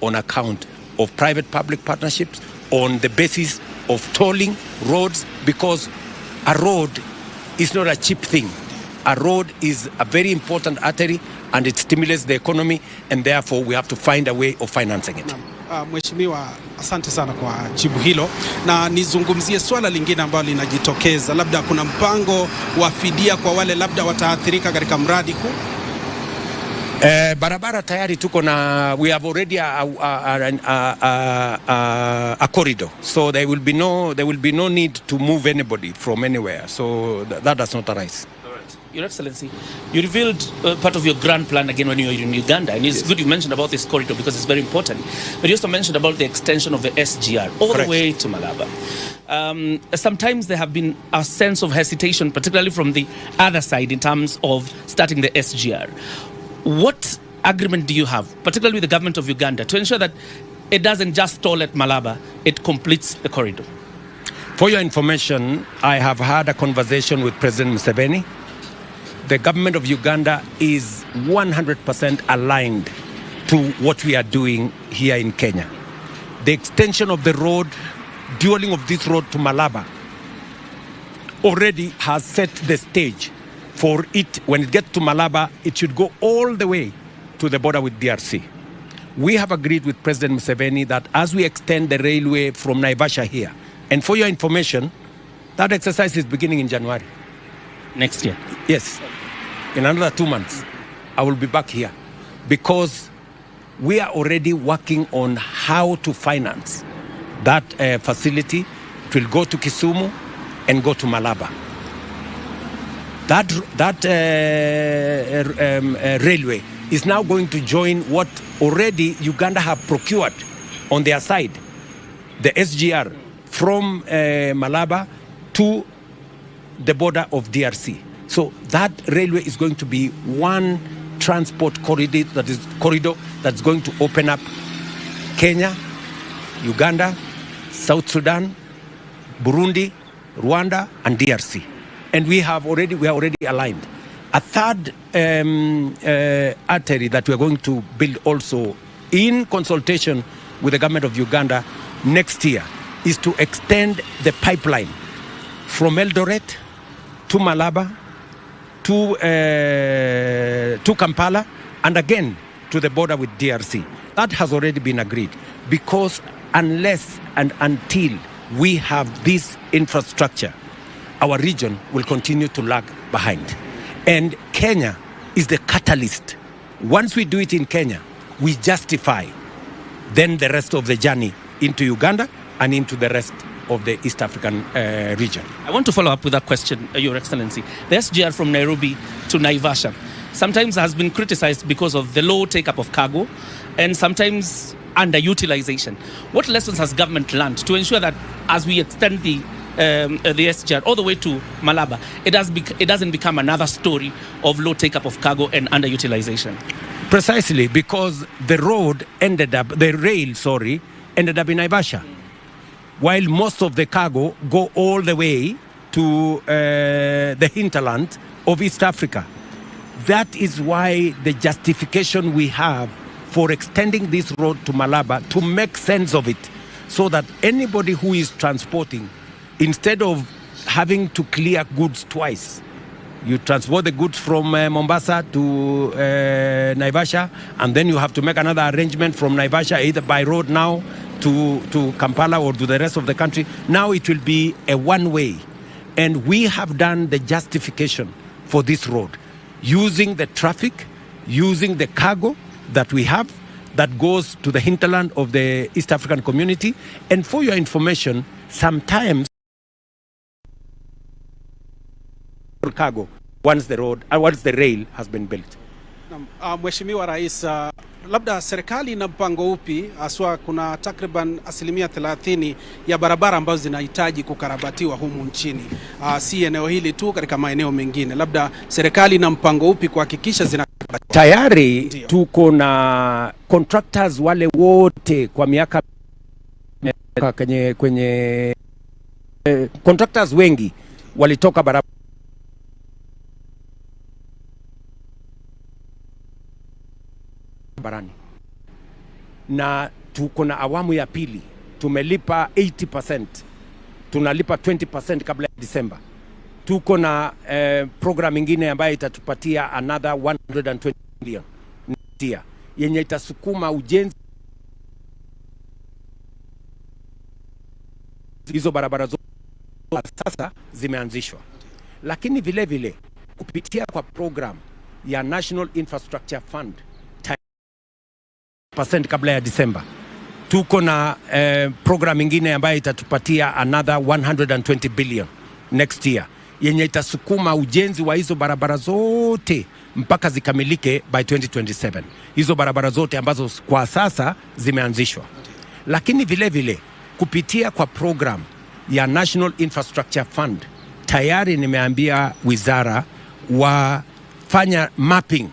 on account of private-public partnerships, on the basis of tolling roads, because a road is not a cheap thing. A road is a very important artery and it stimulates the economy, and therefore we have to find a way of financing it. Mheshimiwa, asante sana kwa jibu hilo, na nizungumzie swala lingine ambalo linajitokeza. Labda kuna mpango wa fidia kwa wale labda wataathirika katika mradi huu? Barabara tayari tuko na, we have already a corridor, so there will be no need to move anybody from anywhere, so that does not arise. Your Excellency, you revealed part of your grand plan again when you were in Uganda, and it's good you mentioned about this corridor because it's very important. But you also mentioned about the extension of the SGR all the way to Malaba. Sometimes there have been a sense of hesitation, particularly from the other side, in terms of starting the SGR. What agreement do you have, particularly with the government of Uganda, to ensure that it doesn't just stall at Malaba, it completes the corridor? For your information, I have had a conversation with President Museveni. The government of Uganda is 100% aligned to what we are doing here in Kenya. The extension of the road, dualling of this road to Malaba, already has set the stage for it. When it gets to Malaba, it should go all the way to the border with DRC. We have agreed with President Museveni that as we extend the railway from Naivasha here, and for your information, that exercise is beginning in January. Next year? Yes. In another 2 months, I will be back here because we are already working on how to finance that facility. It will go to Kisumu and go to Malaba. That railway is now going to join what already Uganda have procured on their side, the SGR from Malaba to the border of DRC. So that railway is going to be one transport corridor that's going to open up Kenya, Uganda, South Sudan, Burundi, Rwanda, and DRC. And we are already aligned. A third artery that we are going to build also in consultation with the government of Uganda next year is to extend the pipeline from Eldoret to Malaba to Kampala and again to the border with DRC. That has already been agreed, because unless and until we have this infrastructure, our region will continue to lag behind. And Kenya is the catalyst. Once we do it in Kenya, we justify then the rest of the journey into Uganda and into the rest of the East African region. I want to follow up with that question, Your Excellency. The SGR from Nairobi to Naivasha sometimes has been criticized because of the low take-up of cargo and sometimes underutilization. What lessons has government learned to ensure that as we extend the SGR all the way to Malaba, it doesn't become another story of low take-up of cargo and underutilization? Precisely, because the rail ended up in Naivasha, while most of the cargo go all the way to the hinterland of East Africa. That is why the justification we have for extending this road to Malaba, to make sense of it, so that anybody who is transporting, instead of having to clear goods twice, you transport the goods from Mombasa to Naivasha, and then you have to make another arrangement from Naivasha, either by road now to Kampala or to the rest of the country. Now it will be a one-way. And we have done the justification for this road, using the traffic, using the cargo that we have that goes to the hinterland of the East African community. And for your information, sometimes cargo once the rail has been built. Mheshimiwa Rais, labda serikali ina mpango upi aswa? Kuna takriban 30% ya barabara ambazo zinahitaji kukarabatiwa humu nchini, si eneo hili tu, katika maeneo mengine. Labda serikali ina mpango upi kuhakikisha zinakarabatiwa? Tayari tuko na contractors wale wote kwa miaka kwenye contractors wengi walitoka barabarani. na tuko na awamu ya pili, tumelipa 80%, tunalipa 20% kabla ya Disemba. Tuko na program ingine ambayo itatupatia another 120 million yenye itasukuma ujenzi hizo barabara zote sasa zimeanzishwa. Lakini vile vile kupitia kwa program ya National Infrastructure Fund 10% kabla ya Disemba, tuko na program ingine ambayo itatupatia another 120 billion next year yenye itasukuma ujenzi wa hizo barabara zote mpaka zikamilike by 2027. Hizo barabara zote ambazo kwa sasa zimeanzishwa. Lakini vile vile kupitia kwa program ya National Infrastructure Fund tayari nimeambia wizara wafanya mapping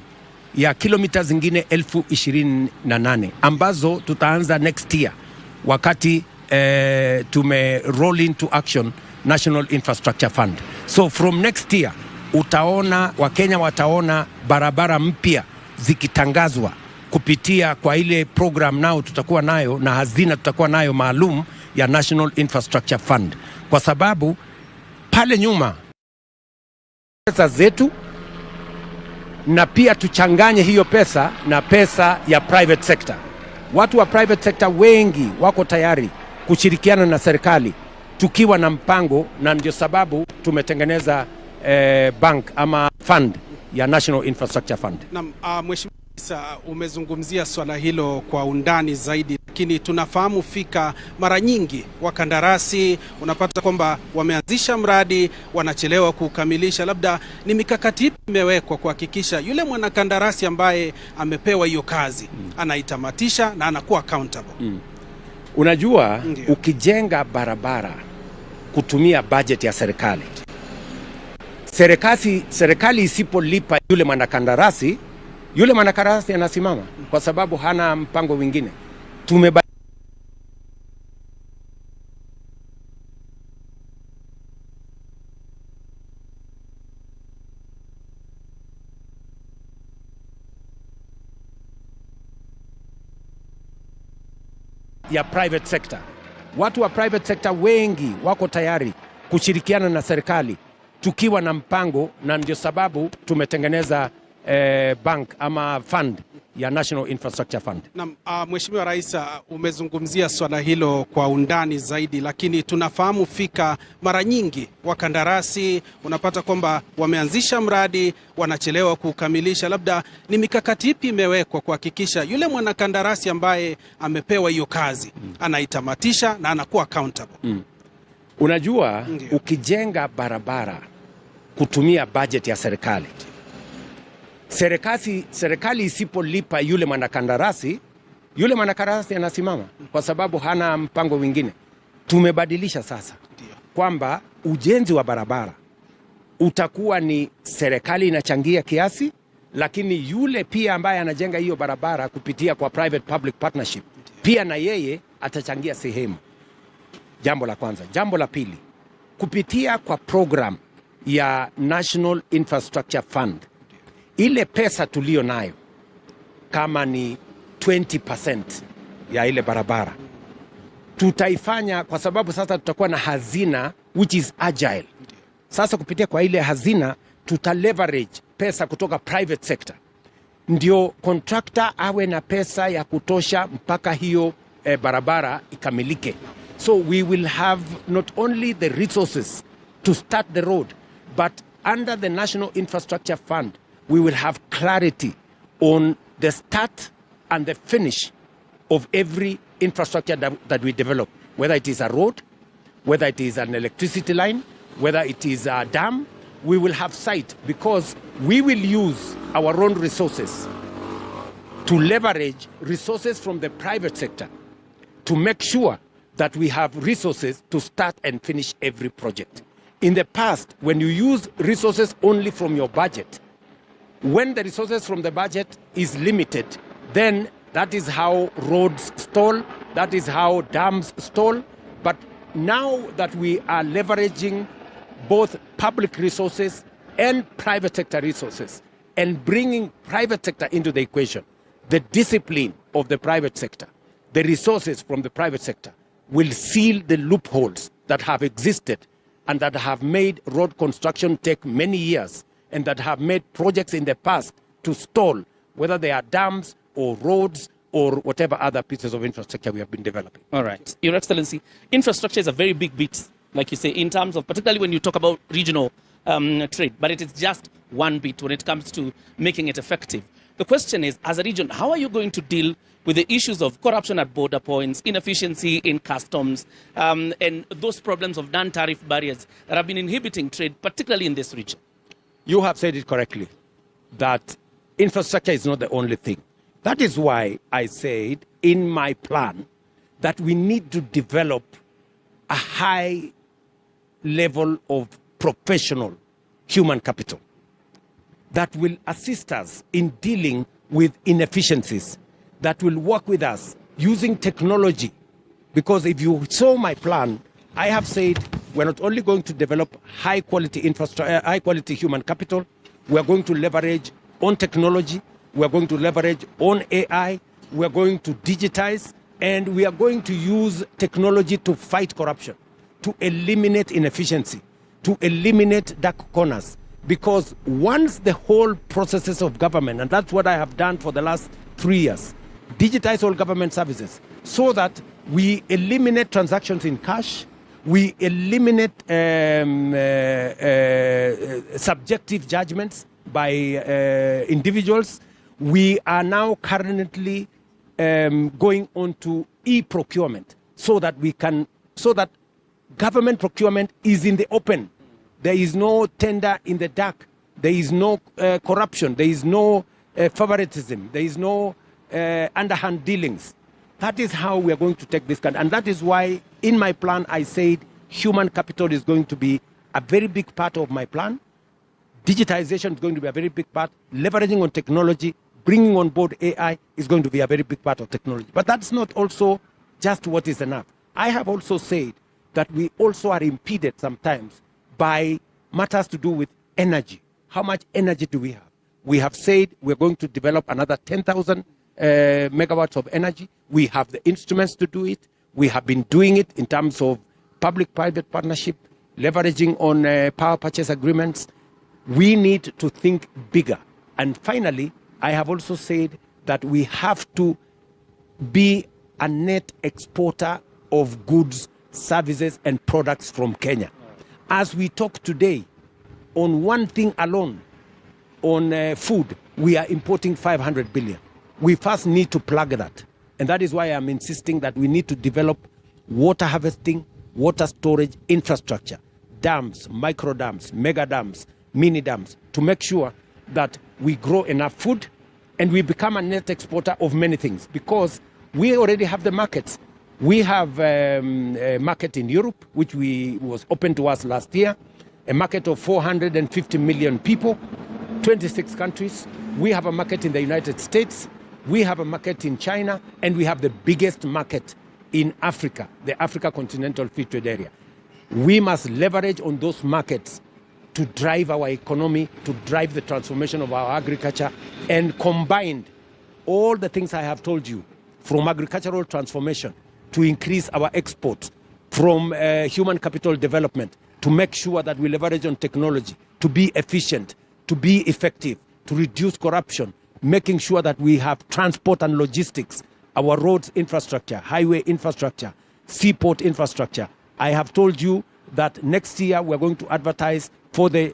ya kilomita zingine 28,000 ambazo tutaanza next year wakati tume roll into action National Infrastructure Fund. So from next year utaona, Wakenya wataona barabara mpya zikitangazwa kupitia kwa ile program nao tutakuwa nayo na hazina tutakuwa nayo maalum ya National Infrastructure Fund, kwa sababu pale nyuma pesa zetu na pia tuchanganye hiyo pesa na pesa ya private sector. Watu wa private sector wengi wako tayari kushirikiana na serikali tukiwa na mpango, na ndio sababu tumetengeneza bank ama fund ya National Infrastructure Fund. Na Mheshimiwa, umezungumzia swala hilo kwa undani zaidi, lakini tunafahamu fika mara nyingi wakandarasi unapata kwamba wameanzisha mradi wanachelewa kukamilisha. Labda ni mikakati ipi imewekwa kuhakikisha yule mwanakandarasi ambaye amepewa hiyo kazi anaitamatisha na anakuwa accountable? Unajua, ukijenga barabara kutumia budget ya serikali isipolipa yule mwanakandarasi anasimama kwa sababu hana mpango mwingine. Ya private sector. Watu wa private sector wengi wako tayari kushirikiana na serikali tukiwa na mpango, na ndio sababu tumetengeneza bank ama fund ya National Infrastructure Fund. Na Mheshimiwa Rais, umezungumzia swala hilo kwa undani zaidi, lakini tunafahamu fika mara nyingi wakandarasi unapata kwamba wameanzisha mradi wanachelewa kukamilisha. Labda ni mikakati ipi imewekwa kuhakikisha yule mwanakandarasi ambaye amepewa hiyo kazi anaitamatisha na anakuwa accountable? Unajua, ukijenga barabara kutumia budget ya serikali isipolipa yule mwanakandarasi anasimama kwa sababu hana mpango mwingine. Tumebadilisha sasa kwamba ujenzi wa barabara utakuwa ni serikali inachangia kiasi, lakini yule pia ambaye anajenga hiyo barabara kupitia kwa private public partnership pia na yeye atachangia sehemu. Jambo la kwanza. Jambo la pili, kupitia kwa program ya National Infrastructure Fund, ile pesa tulio nayo kama ni 20% ya ile barabara tutaifanya, kwa sababu sasa tutakuwa na hazina which is agile. Sasa kupitia kwa ile hazina tuta leverage pesa kutoka private sector, ndio contractor awe na pesa ya kutosha mpaka hiyo barabara ikamilike. So we will have not only the resources to start the road, but under the National Infrastructure Fund we will have clarity on the start and the finish of every infrastructure that we develop, whether it is a road, whether it is an electricity line, whether it is a dam. We will have sight, because we will use our own resources to leverage resources from the private sector to make sure that we have resources to start and finish every project. In the past, when you use resources only from your budget, when the resources from the budget is limited, then that is how roads stall, that is how dams stall. But now that we are leveraging both public resources and private sector resources and bringing private sector into the equation, the discipline of the private sector, the resources from the private sector will seal the loopholes that have existed and that have made road construction take many years and that have made projects in the past to stall, whether they are dams or roads or whatever other pieces of infrastructure we have been developing. All right. Your Excellency, infrastructure is a very big bit, like you say, in terms of, particularly when you talk about regional trade, but it is just one bit when it comes to making it effective. The question is, as a region, how are you going to deal with the issues of corruption at border points, inefficiency in customs, and those problems of non-tariff barriers that have been inhibiting trade, particularly in this region? You have said it correctly, that infrastructure is not the only thing. That is why I said in my plan that we need to develop a high level of professional human capital that will assist us in dealing with inefficiencies, that will work with us using technology. Because if you saw my plan, I have said we're not only going to develop high quality infrastructure, high quality human capital, we're going to leverage on technology, we're going to leverage on AI, we're going to digitize, and we are going to use technology to fight corruption, to eliminate inefficiency, to eliminate dark corners. Because once the whole processes of government, and that's what I have done for the last 3 years, digitize all government services so that we eliminate transactions in cash, we eliminate subjective judgments by individuals. We are now currently going on to e-procurement so that government procurement is in the open. There is no tender in the dark. There is no corruption. There is no favoritism. There is no underhand dealings. That is how we are going to take this country. And that is why in my plan I said human capital is going to be a very big part of my plan. Digitization is going to be a very big part. Leveraging on technology, bringing on board AI is going to be a very big part of technology. But that's not also just what is enough. I have also said that we also are impeded sometimes by matters to do with energy. How much energy do we have? We have said we're going to develop another 10,000 megawatts of energy. We have the instruments to do it. We have been doing it in terms of public-private partnership, leveraging on power purchase agreements. We need to think bigger. And finally, I have also said that we have to be a net exporter of goods, services, and products from Kenya. As we talk today, on one thing alone, on food, we are importing 500 billion. We first need to plug that. And that is why I'm insisting that we need to develop water harvesting, water storage infrastructure, dams, micro dams, mega dams, mini dams, to make sure that we grow enough food and we become a net exporter of many things, because we already have the markets. We have a market in Europe, which was open to us last year, a market of 450 million people, 26 countries. We have a market in the United States. We have a market in China, and we have the biggest market in Africa, the Africa Continental Free Trade Area. We must leverage on those markets to drive our economy, to drive the transformation of our agriculture, and combine all the things I have told you, from agricultural transformation to increase our exports, from human capital development, to make sure that we leverage on technology, to be efficient, to be effective, to reduce corruption, making sure that we have transport and logistics, our roads infrastructure, highway infrastructure, seaport infrastructure. I have told you that next year we're going to advertise for the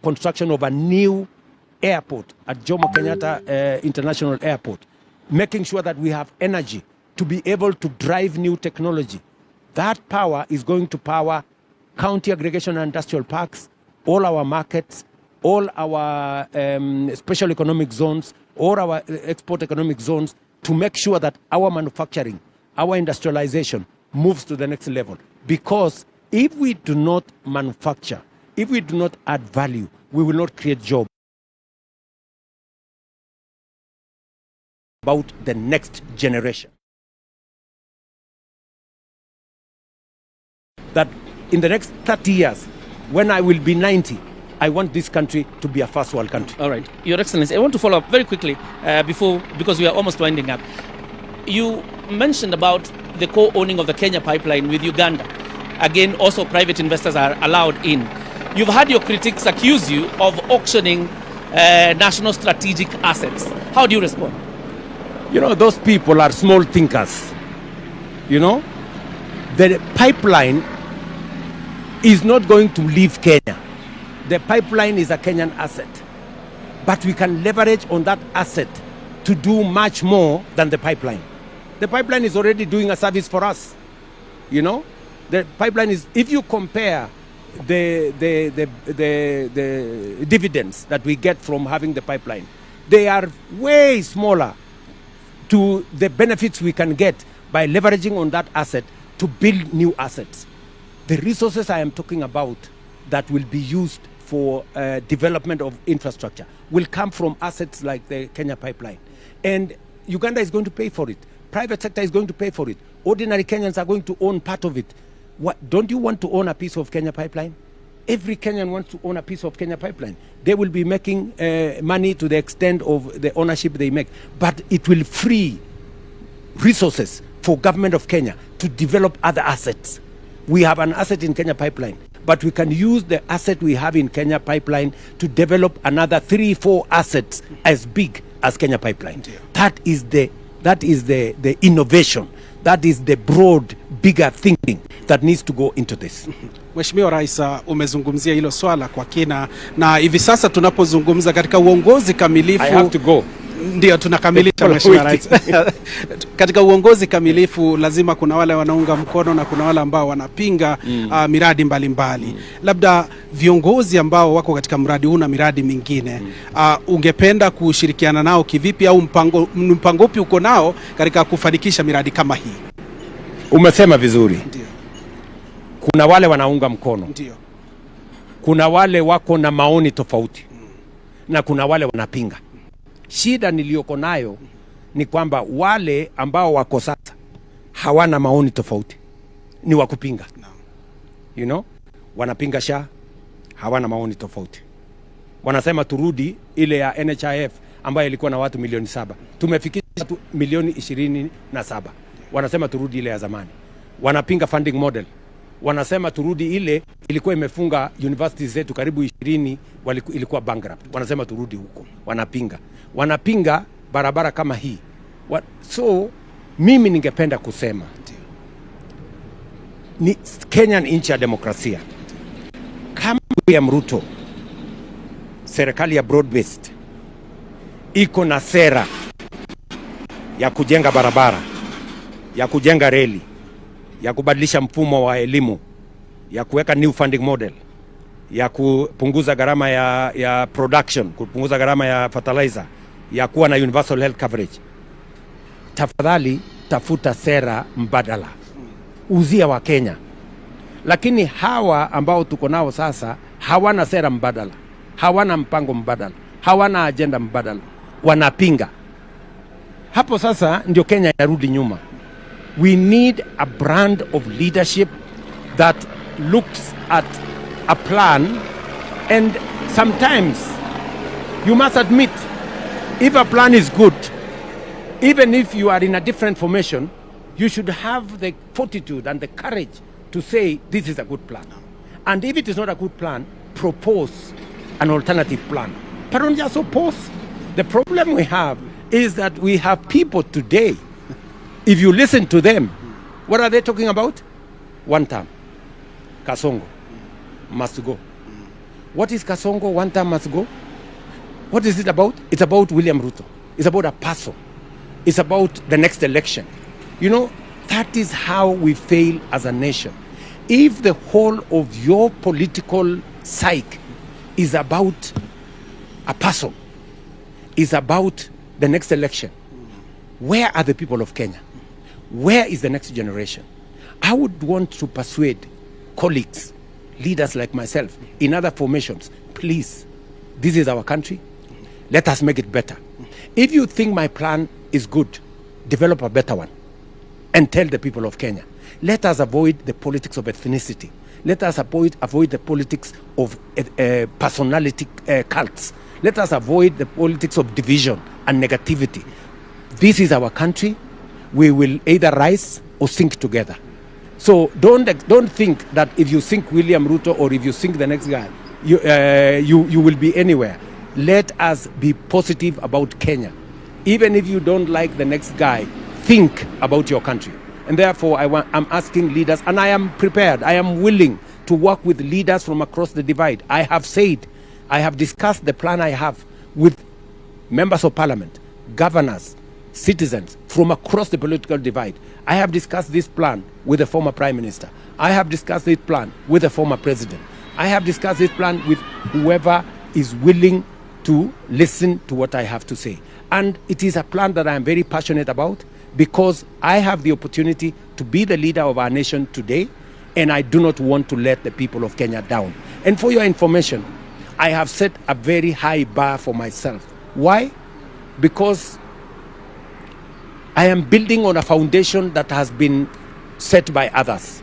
construction of a new airport at Jomo Kenyatta International Airport, making sure that we have energy to be able to drive new technology. That power is going to power county aggregation and industrial parks, all our markets, all our special economic zones, all our export economic zones, to make sure that our manufacturing, our industrialization moves to the next level. Because if we do not manufacture, if we do not add value, we will not create jobs. About the next generation. That in the next 30 years, when I will be 90, I want this country to be a first world country. All right. Your Excellency, I want to follow up very quickly because we are almost winding up. you mentioned about the co-owning of the Kenya pipeline with Uganda. Again, also private investors are allowed in. You've had your critics accuse you of auctioning national strategic assets. How do you respond? You know, those people are small thinkers. You know, the pipeline is not going to leave Kenya. The pipeline is a Kenyan asset. But we can leverage on that asset to do much more than the pipeline. The pipeline is already doing a service for us. You know, the pipeline is, if you compare the dividends that we get from having the pipeline, they are way smaller to the benefits we can get by leveraging on that asset to build new assets. The resources I am talking about that will be used for development of infrastructure will come from assets like the Kenya pipeline. And Uganda is going to pay for it. Private sector is going to pay for it. Ordinary Kenyans are going to own part of it. What, don't you want to own a piece of Kenya pipeline? Every Kenyan wants to own a piece of Kenya pipeline. They will be making money to the extent of the ownership they make. But it will free resources for government of Kenya to develop other assets. We have an asset in Kenya pipeline, but we can use the asset we have in Kenya pipeline to develop another 3-4 assets as big as Kenya pipeline. Ndio. That is the innovation. That is the broad, bigger thinking that needs to go into this. Mheshimiwa Rais, umezungumzia hilo swala kwa kina, na hivi sasa tunapozungumza katika uongozi kamilifu. I have to go. Ndio tunakamilisha Mheshimiwa Rais. Katika uongozi kamilifu lazima kuna wale wanaunga mkono na kuna wale ambao wanapinga miradi mbalimbali. Labda viongozi ambao wako katika mradi huu na miradi mingine, ungependa kushirikiana nao kivipi, au mpango upi uko nao katika kufanikisha miradi kama hii? Umesema vizuri. Ndio. Kuna wale wanaunga mkono. Ndio. Kuna wale wako na maoni tofauti. Na kuna wale wanapinga. Shida niliyoko nayo ni kwamba wale ambao wako sasa hawana maoni tofauti, ni wakupinga. You know, wanapinga SHA, hawana maoni tofauti. Wanasema turudi ile ya NHIF ambayo ilikuwa na watu milioni 7. Tumefikisha watu milioni 27. Wanasema turudi ile ya zamani. Wanapinga funding model. Wanasema turudi ile ilikuwa imefunga universities zetu karibu 20 ilikuwa bankrupt. Wanasema turudi huko. Wanapinga barabara kama hii. So mimi ningependa kusema ni Kenya ni nchi ya demokrasia. Kama ya Ruto, serikali ya broad based iko na sera ya kujenga barabara, ya kujenga reli, ya kubadilisha mfumo wa elimu, ya kuweka new funding model, ya kupunguza gharama ya production, kupunguza gharama ya fertilizer, ya kuwa na universal health coverage. Tafadhali tafuta sera mbadala, uzia wa Kenya. Lakini hawa ambao tuko nao sasa hawana sera mbadala, hawana mpango mbadala, hawana agenda mbadala, wanapinga. Hapo sasa ndio Kenya yarudi nyuma. We need a brand of leadership that looks at a plan, and sometimes you must admit if a plan is good, even if you are in a different formation, you should have the fortitude and the courage to say this is a good plan. And if it is not a good plan, propose an alternative plan. But don't just oppose. The problem we have is that we have people today, if you listen to them, what are they talking about? One term. Kasongo must go. What is Kasongo? One term must go. What is it about? It's about William Ruto. It's about a person. It's about the next election. You know, that is how we fail as a nation. If the whole of your political psyche is about a person, is about the next election, where are the people of Kenya? Where is the next generation? I would want to persuade colleagues, leaders like myself, in other formations, please, this is our country. Let us make it better. If you think my plan is good, develop a better one and tell the people of Kenya. Let us avoid the politics of ethnicity. Let us avoid the politics of personality cults. Let us avoid the politics of division and negativity. This is our country. we will either rise or sink together. So don't think that if you sink William Ruto or if you sink the next guy, you will be anywhere. Let us be positive about Kenya. Even if you don't like the next guy, think about your country. And therefore, I'm asking leaders, and I am prepared, I am willing to work with leaders from across the divide. I have said, I have discussed the plan I have with members of parliament, governors, citizens from across the political divide. I have discussed this plan with the former prime minister. I have discussed this plan with the former president. I have discussed this plan with whoever is willing to listen to what I have to say. And it is a plan that I am very passionate about because I have the opportunity to be the leader of our nation today, and I do not want to let the people of Kenya down. And for your information, I have set a very high bar for myself. Why? Because I am building on a foundation that has been set by others.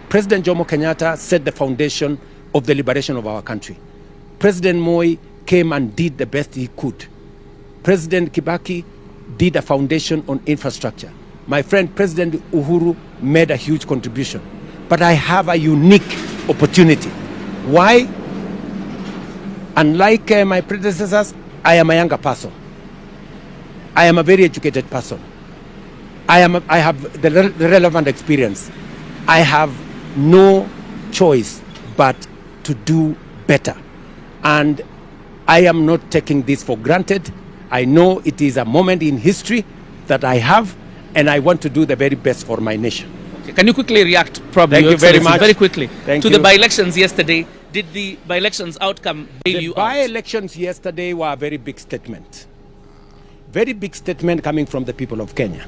President Kenyatta set the foundation of the liberation of our country. President Moi came and did the best he could. President Kibaki did a foundation on infrastructure. My friend President Uhuru made a huge contribution. But I have a unique opportunity. Why? Unlike my predecessors, I am a younger person. I am a very educated person. I have the relevant experience. I have no choice but to do better. And I am not taking this for granted. I know it is a moment in history that I have, and I want to do the very best for my nation. Okay. Can you quickly react, probably? Thank you very much. Very quickly. Thank to you. the by-elections yesterday. Did the by-elections outcome bail you out? The by-elections yesterday were a very big statement. Very big statement coming from the people of Kenya.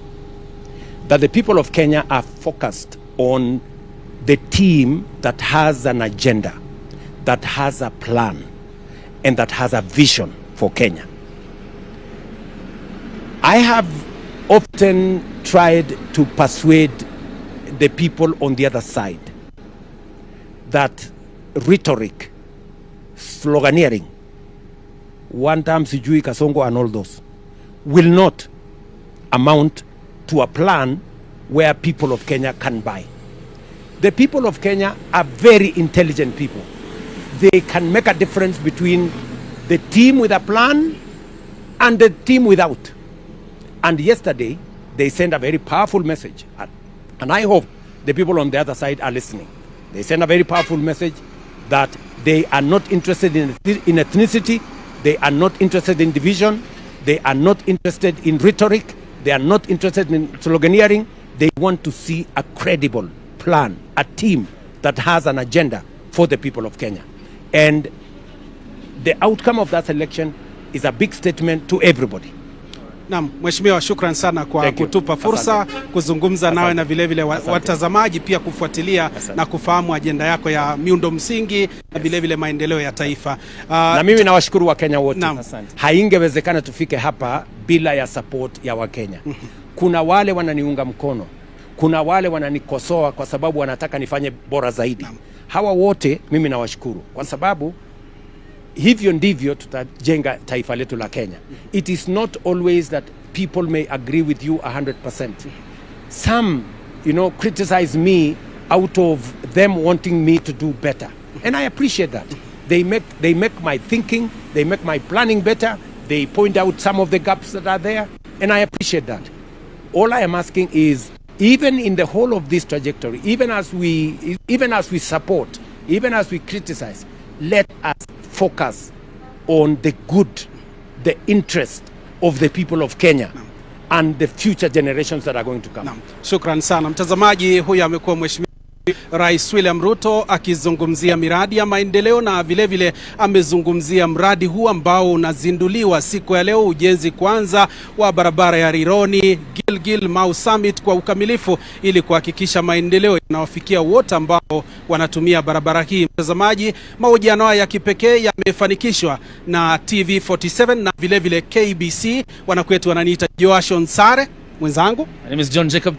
That the people of Kenya are focused on the team that has an agenda, that has a plan, and that has a vision for Kenya. I have often tried to persuade the people on the other side that rhetoric, sloganeering, one time sijui Kasongo and all those, will not amount to a plan where people of Kenya can buy. The people of Kenya are very intelligent people. They can make a difference between the team with a plan and the team without. And yesterday, they sent a very powerful message. And I hope the people on the other side are listening. They sent a very powerful message that they are not interested in ethnicity, they are not interested in division, they are not interested in rhetoric, they are not interested in sloganeering. They want to see a credible plan, a team that has an agenda for the people of Kenya. And the outcome of that election is a big statement to everybody. Naam, Mheshimiwa, shukran sana kwa kutupa fursa kuzungumza nawe na vile vile watazamaji pia kufuatilia na kufahamu agenda yako ya miundo msingi na vile vile maendeleo ya taifa. Na mimi nawashukuru wa Kenya wote. Haingewezekana tufike hapa bila ya support ya Wakenya. Kuna wale wananiunga mkono, kuna wale wananikosoa kwa sababu wanataka nifanye bora zaidi. Hawa wote mimi nawashukuru kwa sababu hivyo ndivyo tutajenga taifa letu la Kenya. It is not always that people may agree with you 100%. Some, criticize me out of them wanting me to do better. And I appreciate that. They make my thinking, they make my planning better. They point out some of the gaps that are there. And I appreciate that. All I am asking is, even in the whole of this trajectory, even as we support, even as we criticize, let us focus on the good, the interest of the people of Kenya and the future generations that are going to come. Shukran sana. Mtazamaji, huyu amekuwa Mheshimiwa Rais William Ruto akizungumzia miradi ya maendeleo na vile vile amezungumzia mradi huu ambao unazinduliwa siku ya leo, ujenzi kwanza wa barabara ya Rironi Gilgil Mau Summit kwa ukamilifu ili kuhakikisha maendeleo yanawafikia wote ambao wanatumia barabara hii. Mtazamaji, mahojiano haya ya kipekee yamefanikishwa na TV47 na vile vile KBC. Wanakwetu wananiita Joashon Sare, mwenzangu. My name is John Jacob.